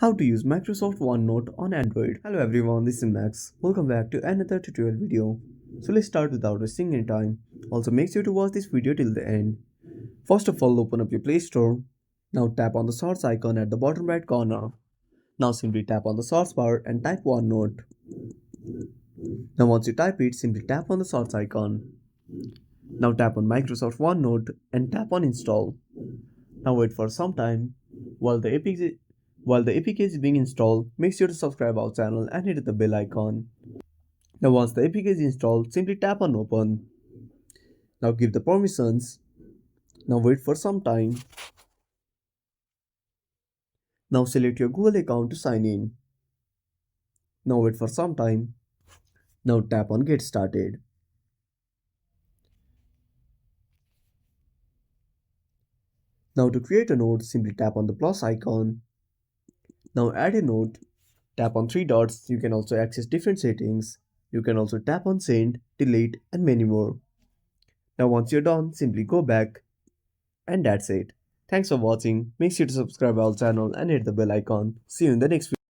How to use Microsoft OneNote on Android. Hello everyone, this is Max. Welcome back to another tutorial video. So let's start without wasting any time. Also make sure to watch this video till the end. First of all, open up your Play Store. Now tap on the source icon at the bottom right corner. Now simply tap on the source bar and type OneNote. Now once you type it, simply tap on the source icon. Now tap on Microsoft OneNote and tap on install. Now wait for some time. While the APK is being installed, make sure to subscribe our channel and hit the bell icon. Now once the APK is installed, simply tap on open. Now give the permissions. Now wait for some time. Now select your Google account to sign in. Now wait for some time. Now tap on get started. Now to create a note, simply tap on the plus icon. Now add a note. Tap on three dots. You can also access different settings. You can also tap on send, delete and many more. Now once you're done, simply go back. And that's it. Thanks for watching. Make sure to subscribe our channel and hit the bell icon. See you in the next video.